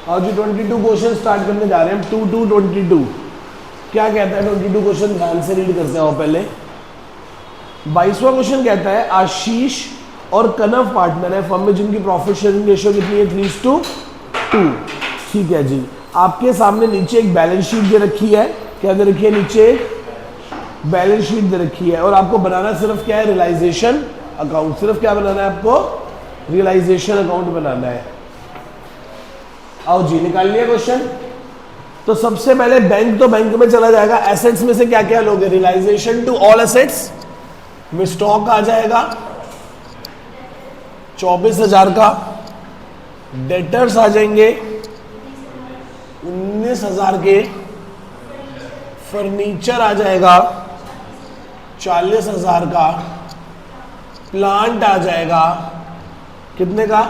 और जो 22 question start करने जा रहे हैं हम 2 to 22। क्या कहता है 22 क्वेश्चन, ध्यान से रीड करते हो पहले। 22वां क्वेश्चन कहता है आशीष और कनव पार्टनर है फर्म में जिनकी प्रॉफिट शेयरिंग रेशियो कितनी है 3:2। ठीक है जी, आपके सामने नीचे एक बैलेंस शीट दे रखी है। क्या दे रखी है? नीचे बैलेंस शीट दे रखी है और आपको बनाना सिर्फ क्या है? Realisation account. सिर्फ क्या बनाना है आपको? रियलाइजेशन अकाउंट बनाना है। आओ जी, निकाल लिया क्वेश्चन। तो सबसे पहले बैंक, तो बैंक में चला जाएगा। एसेट्स में से क्या क्या लोगे? रियलाइजेशन टू ऑल एसेट्स में स्टॉक आ जाएगा 24,000 का। डेटर्स आ जाएंगे 19,000 के। फर्नीचर आ जाएगा 40,000 का। प्लांट आ जाएगा कितने का?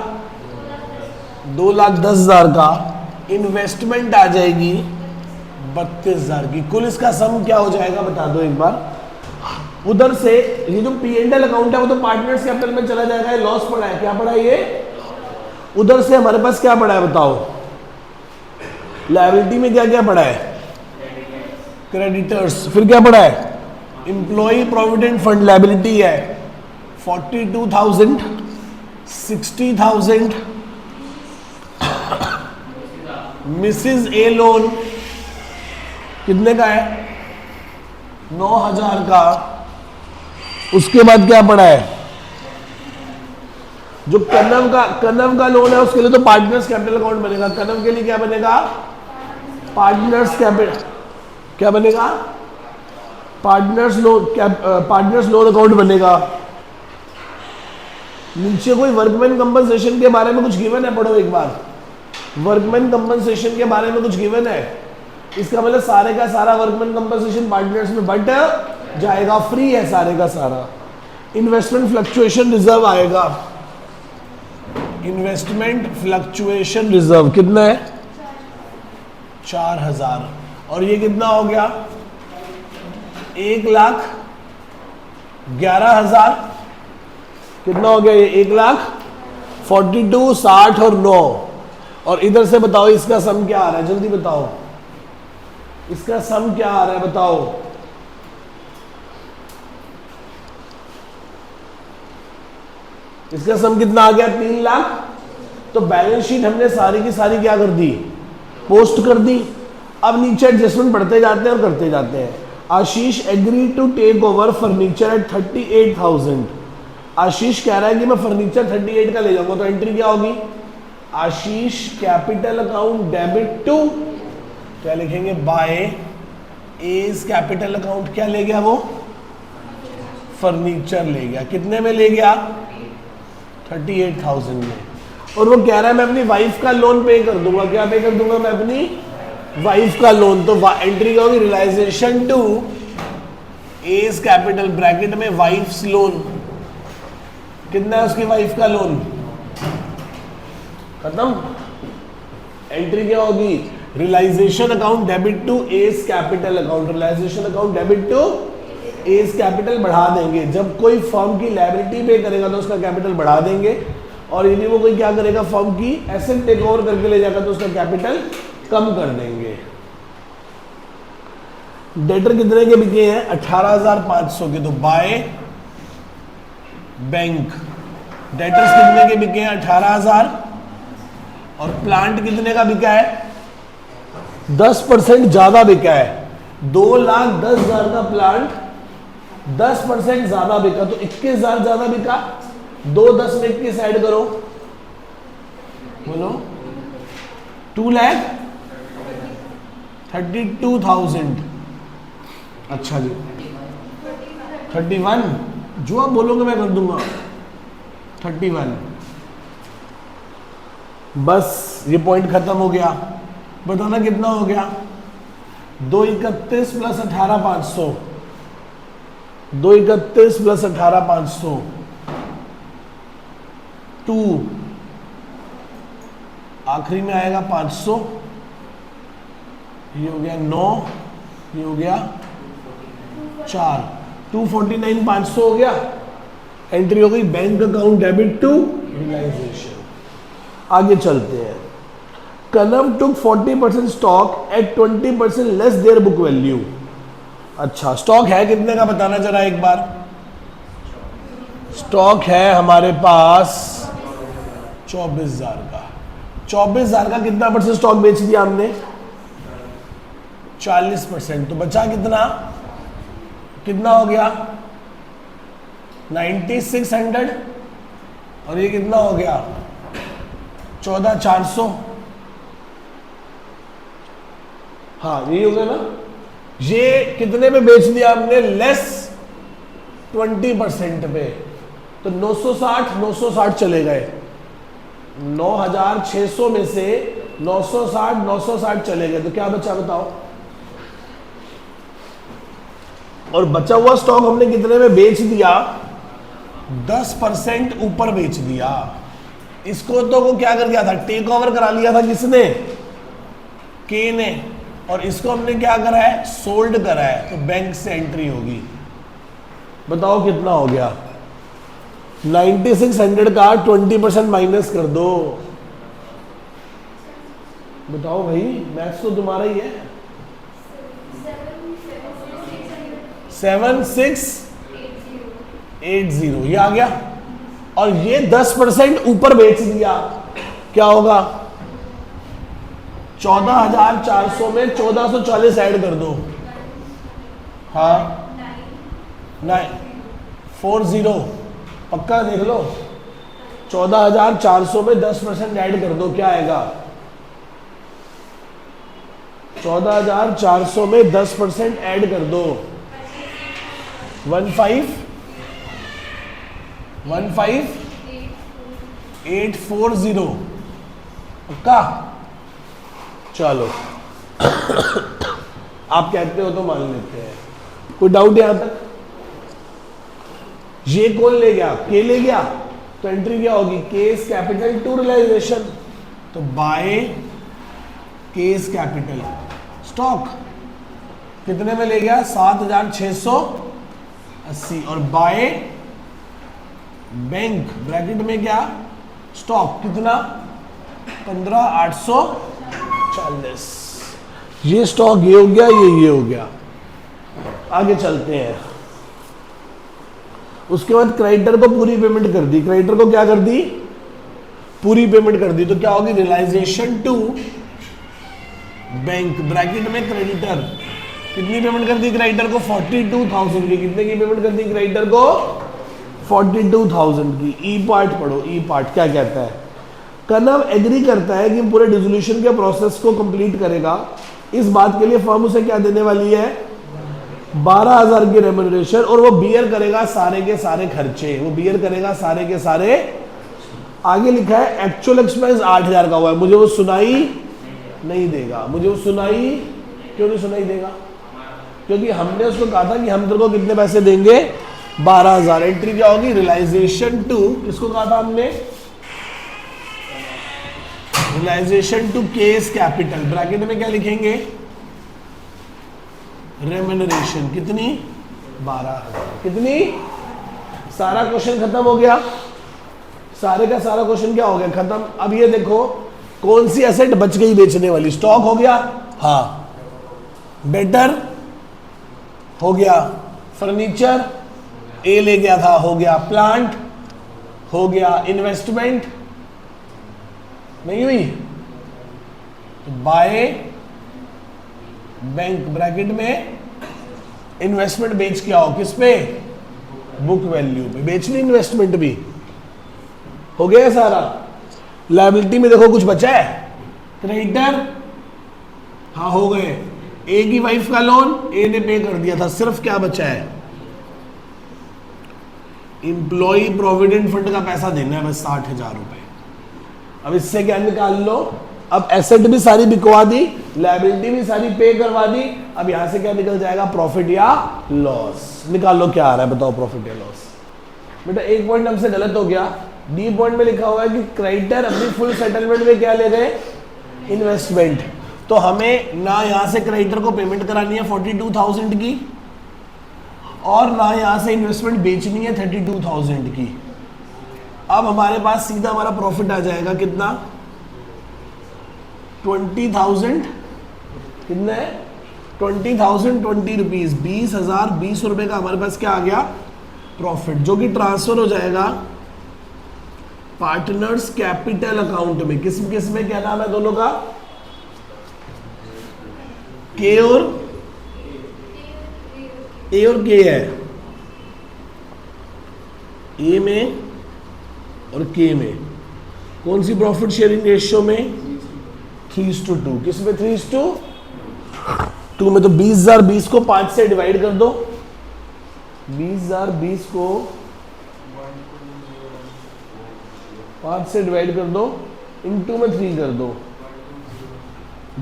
2,10,000 का। इन्वेस्टमेंट आ जाएगी 32,000 की। कुल इसका सम क्या हो जाएगा बता दो एक बार। उधर से ये जो P&L अकाउंट है वो तो पार्टनर्स कैपिटल में चला जाएगा। ये लॉस पड़ा है, क्या पड़ा है ये? उधर से हमारे पास क्या पड़ा है बताओ? लायबिलिटी में क्या क्या पड़ा है? क्रेडिटर्स। फिर क्या पड़ा है? एम्प्लॉय प्रोविडेंट फंड लायबिलिटी है 42,000, 60,000। मिसिज ए लोन कितने का है? 9,000 का। उसके बाद क्या पड़ा है? जो कनव का लोन है उसके लिए तो पार्टनर्स कैपिटल अकाउंट बनेगा। कनव के लिए क्या बनेगा? Partners capital. क्या बनेगा? पार्टनर्स लोन अकाउंट बनेगा। नीचे कोई वर्कमैन कंपनसेशन के बारे में कुछ गिवन है? पढ़ो एक बार। वर्कमैन कंपनसेशन के बारे में कुछ गिवन है? इसका मतलब सारे का सारा वर्कमैन कंपनसेशन पार्टनर्स में बट जाएगा, फ्री है सारे का सारा। इन्वेस्टमेंट फ्लक्चुएशन रिजर्व आएगा। इन्वेस्टमेंट फ्लक्चुएशन रिजर्व कितना है? 4,000। और ये कितना हो गया? 1,11,000। कितना हो गया ये? 1,42,000, 60 और 9। और इधर से बताओ इसका सम क्या आ रहा है? जल्दी बताओ इसका सम क्या आ रहा है बताओ। इसका सम कितना आ गया? 3 लाख। तो बैलेंस शीट हमने सारी की सारी क्या कर दी? पोस्ट कर दी। अब नीचे एडजस्टमेंट बढ़ते जाते हैं और करते जाते हैं। Ashish agree to take over furniture at 38,000। Ashish कह रहा है कि मैं फर्नीचर 38 का ले जाऊंगा। तो एंट्री क्या होगी? Ashish capital account debit to, क्या लिखेंगे? By A's capital account. क्या ले गया वो? फर्नीचर ले गया। कितने में ले गया? 38,000 में। और वो कह रहा है मैं अपनी वाइफ का लोन पे कर दूंगा। क्या पे कर दूंगा? मैं अपनी वाइफ का लोन। तो एंट्री क्या होगी? Realisation to A's capital bracket में वाइफ्स लोन। कितना है उसकी वाइफ का लोन? खत्म। एंट्री क्या होगी? Realisation account debit to A's capital account. Realisation account debit to A's capital बढ़ा देंगे। जब कोई फर्म की लायबिलिटी पे करेगा तो उसका कैपिटल बढ़ा देंगे, और यदि वो कोई क्या करेगा? फर्म की एसेट टेक ओवर करके ले जाएगा तो उसका कैपिटल कम कर देंगे। डेटर कितने के बिके हैं? 18,500 के। तो बाय बैंक डेटर्स कितने के बिके हैं? 18,000। और प्लांट कितने का बिका है? 10% ज्यादा बिका है। 2,10,000 का प्लांट 10% ज्यादा बिका। तो 21,000 ज्यादा बिका। 2 10 में 21 ऐड करो, बोलो 2,32,000। अच्छा जी 31, जो आप बोलोगे मैं कर दूंगा 31। बस ये पॉइंट खत्म हो गया। बताना कितना हो गया? 231 प्लस 18,500। 231 प्लस 18,500 2। आखिरी में आएगा 500। ये हो गया 9, ये हो गया 4। 249,500 हो गया। एंट्री हो गई bank account debit to realisation. आगे चलते हैं। कनव took 40% stock at 20% less their book value. अच्छा, स्टॉक है कितने का बताना जरा एक बार। स्टॉक है हमारे पास 24,000 का। 24,000 का कितना परसेंट स्टॉक बेच दिया हमने? 40%। तो बचा कितना? कितना हो गया? 9600। और ये कितना हो गया? 14,400। हाँ, यही हो गया ना। ये कितने पे बेच दिया हमने? लेस 20% पे। तो 960 चले गए। 9,600 में से 960 चले गए। तो क्या बचा बताओ? और बचा हुआ स्टॉक हमने कितने में बेच दिया? 10% ऊपर बेच दिया। इसको तो वो क्या कर गया था? टेक ओवर करा लिया था किसने? के ने। और इसको हमने क्या करा है? सोल्ड करा है। तो बैंक से एंट्री होगी। बताओ कितना हो गया? 9600 का 20% माइनस कर दो। बताओ भाई, मैथ्स तो तुम्हारा ही है। 7680 ये आ गया। और ये 10% ऊपर बेच दिया, क्या होगा? 14,400 में 1440 ऐड कर दो। हाँ, 940 पक्का देख लो। 14,400 में 10% ऐड कर दो, क्या आएगा? 14,400 में 10% ऐड कर दो। 15840 पक्का? चलो आप कहते हो तो मान लेते हैं। कोई डाउट यहां तक? ये कौन ले गया? के ले गया। तो एंट्री क्या होगी? Cash capital to realisation. तो बाय केस कैपिटल स्टॉक कितने में ले गया? 7,680। और बाय बैंक ब्रैकेट में क्या? स्टॉक कितना? 15,840। ये स्टॉक ये हो गया, ये हो गया। आगे चलते हैं। उसके बाद क्रेडिटर को पूरी पेमेंट कर दी। क्रेडिटर को क्या कर दी? पूरी पेमेंट कर दी। तो क्या होगी? रियलाइजेशन टू बैंक ब्रैकेट में क्रेडिटर कितनी पेमेंट कर दी? क्रेडिटर को 42,000 की। कितने की पेमेंट कर दी क्रेडिटर को? 42,000 की। ई पार्ट पढ़ो। ई पार्ट क्या कहता है? कनव एग्री करता है कि पूरे डिसोल्यूशन के प्रोसेस को कंप्लीट करेगा। इस बात के लिए फर्म उसे क्या देने वाली है? 12,000 की रेम्यूनरेशन। और वो बियर करेगा सारे के सारे खर्चे। वो बियर करेगा सारे के सारे। आगे लिखा है एक्चुअल एक्सपेंस 8,000 का हुआ है। मुझे वो सुनाई नहीं देगा। मुझे वो सुनाई क्यों नहीं सुनाई देगा? क्योंकि हमने उसको कहा था कि हम तेरे को कितने पैसे देंगे? 12,000। एंट्री क्या होगी? रियलाइजेशन टू, किसको कहा था हमने? Realisation to cash capital. Bracket में क्या लिखेंगे? रेम्यूनरेशन कितनी? 12,000। कितनी? सारा क्वेश्चन खत्म हो गया। सारे का सारा क्वेश्चन क्या हो गया? खत्म। अब ये देखो कौन सी एसेट बच गई बेचने वाली? स्टॉक हो गया, हाँ। डेटर हो गया, फर्नीचर ए ले गया था, हो गया। प्लांट हो गया, इन्वेस्टमेंट नहीं हुई। तो बाय बैंक ब्रैकेट में इन्वेस्टमेंट बेच के आओ। किस पे? बुक वैल्यू पे। बेच ली इन्वेस्टमेंट भी। हो गया सारा। लायबिलिटी में देखो कुछ बचा है? क्रेडिटर, हाँ हो गए। ए की वाइफ का लोन ए ने पे कर दिया था। सिर्फ क्या बचा है? इंप्लॉई प्रोविडेंट फंड का पैसा देना है बस 60,000 रुपए। अब इससे क्या निकाल लो? अब एसेट भी सारी बिकवा दी, लायबिलिटी भी सारी पे करवा दी। अब यहां से क्या निकल जाएगा? प्रॉफिट या लॉस। निकाल लो क्या आ रहा है, बताओ प्रॉफिट या लॉस। बेटा एक पॉइंट हमसे गलत हो गया। डी पॉइंट में लिखा हुआ है कि क्रेडिटर अपनी फुल सेटलमेंट में क्या ले गए? इन्वेस्टमेंट। तो हमें ना यहां से क्रेडिटर को पेमेंट करानी है 42,000 की, और ना यहां से इन्वेस्टमेंट बेचनी है 32,000 की। अब हमारे पास सीधा हमारा प्रॉफिट आ जाएगा कितना? 20,000 कितना है 20,000 20 रुपीज 20,000 20 रुपए का हमारे पास क्या आ गया प्रॉफिट, जो कि ट्रांसफर हो जाएगा पार्टनर्स कैपिटल अकाउंट में। किस किस में क्या नाम है दोनों का, के और ए और के है, ए में और के में। कौन सी प्रॉफिट शेयरिंग रेशियो में 3:2। किस में 3:2 में, तो 20,000 20 को 5 से डिवाइड कर दो, 20,000 20 को 5 से डिवाइड कर दो, इनटू में 3 कर दो,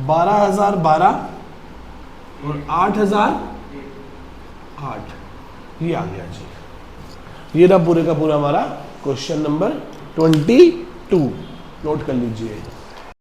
12,000 12 और 8,000 8। ये आ गया जी। ये ना पूरे का पूरा हमारा क्वेश्चन नंबर 22। नोट कर लीजिए।